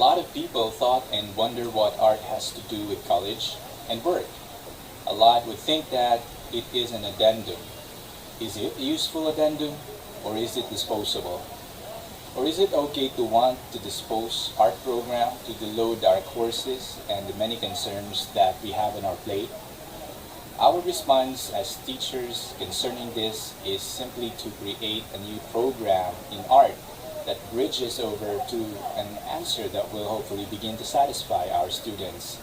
lot of people thought and wonder what art has to do with college and work. A lot would think that it is an addendum. Is it a useful addendum, or is it disposable? Or is it okay to want to dispose art program to deload our courses and the many concerns that we have on our plate? Our response as teachers concerning this is simply to create a new program in art that bridges over to an answer that will hopefully begin to satisfy our students.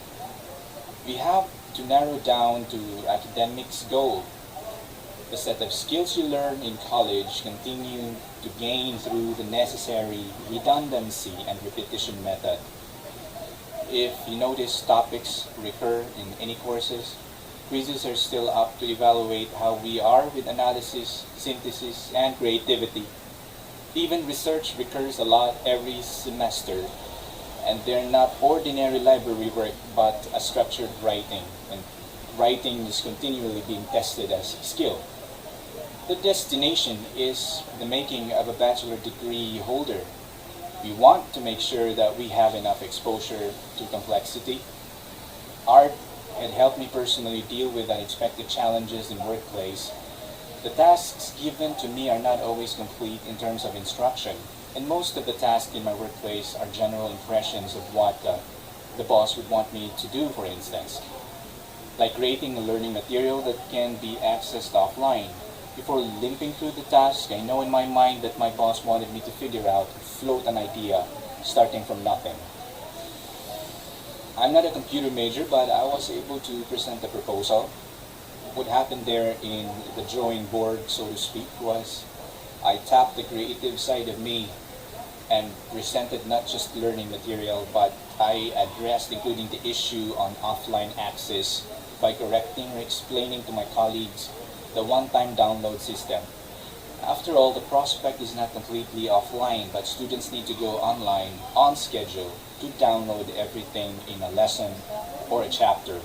We have to narrow down to academics goal. The set of skills you learn in college continue to gain through the necessary redundancy and repetition method. If you notice topics recur in any courses, quizzes are still up to evaluate how we are with analysis, synthesis, and creativity. Even research recurs a lot every semester, and they're not ordinary library work but a structured writing, and writing is continually being tested as skill. The destination is the making of a bachelor degree holder. We want to make sure that we have enough exposure to complexity. Art had helped me personally deal with unexpected challenges in workplace. The tasks given to me are not always complete in terms of instruction, and most of the tasks in my workplace are general impressions of what the boss would want me to do, for instance, like creating a learning material that can be accessed offline. Before limping through the task, I know in my mind that my boss wanted me to figure out, float an idea, starting from nothing. I'm not a computer major, but I was able to present a proposal. What happened there in the drawing board, so to speak, was I tapped the creative side of me and presented not just learning material, but I addressed including the issue on offline access by correcting or explaining to my colleagues the one-time download system. After all, the prospect is not completely offline, but students need to go online on schedule to download everything in a lesson or a chapter.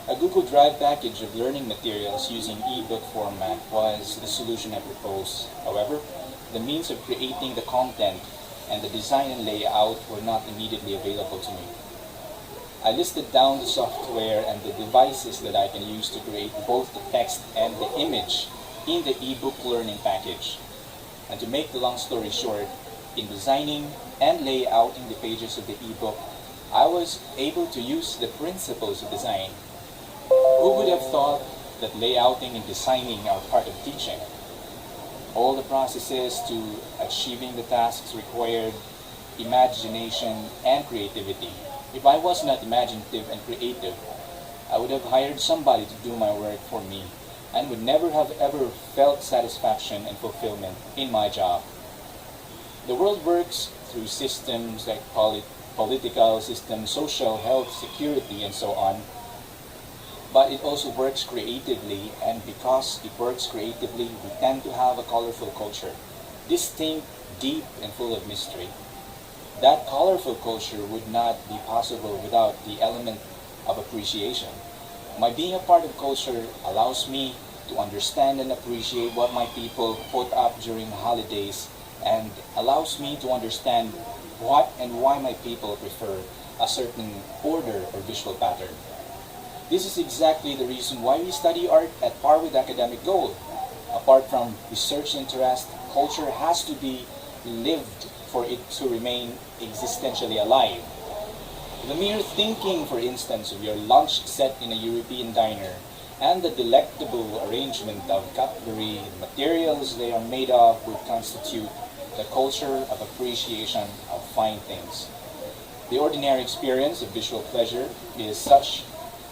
A Google Drive package of learning materials using ebook format was the solution I proposed. However, the means of creating the content and the design and layout were not immediately available to me. I listed down the software and the devices that I can use to create both the text and the image in the ebook learning package. And to make the long story short, in designing and layouting the pages of the ebook, I was able to use the principles of design. Who would have thought that layouting and designing are part of teaching? All the processes to achieving the tasks required imagination and creativity. If I was not imaginative and creative, I would have hired somebody to do my work for me and would never have ever felt satisfaction and fulfillment in my job. The world works through systems like political systems, social, health, security, and so on. But it also works creatively, and because it works creatively, we tend to have a colorful culture, distinct, deep, and full of mystery. That colorful culture would not be possible without the element of appreciation. My being a part of culture allows me to understand and appreciate what my people put up during holidays, and allows me to understand what and why my people prefer a certain order or visual pattern. This is exactly the reason why we study art at par with academic goal. Apart from research interest, culture has to be lived for it to remain existentially alive. The mere thinking, for instance, of your lunch set in a European diner and the delectable arrangement of cutlery and materials they are made of would constitute the culture of appreciation of fine things. The ordinary experience of visual pleasure is such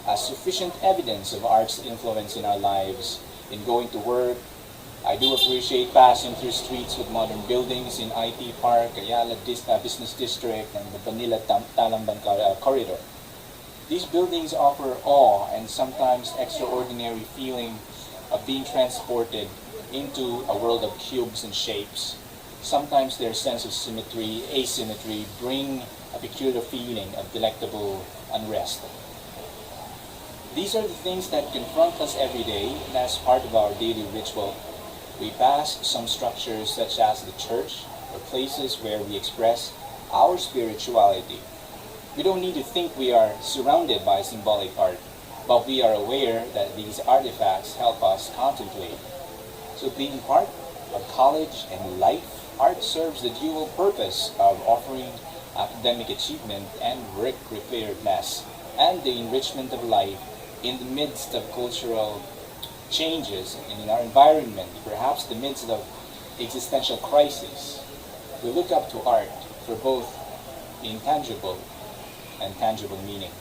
as sufficient evidence of art's influence in our lives. In going to work, I do appreciate passing through streets with modern buildings in IT Park, Ayala Business District, and the Manila Talamban Corridor. These buildings offer awe and sometimes extraordinary feeling of being transported into a world of cubes and shapes. Sometimes their sense of symmetry, asymmetry, bring a peculiar feeling of delectable unrest. These are the things that confront us every day, and as part of our daily ritual, we pass some structures such as the church, or places where we express our spirituality. We don't need to think we are surrounded by symbolic art, but we are aware that these artifacts help us contemplate. So being part of college and life, art serves the dual purpose of offering academic achievement and work preparedness, and the enrichment of life in the midst of cultural changes in our environment, perhaps the midst of existential crisis. We look up to art for both intangible and tangible meaning.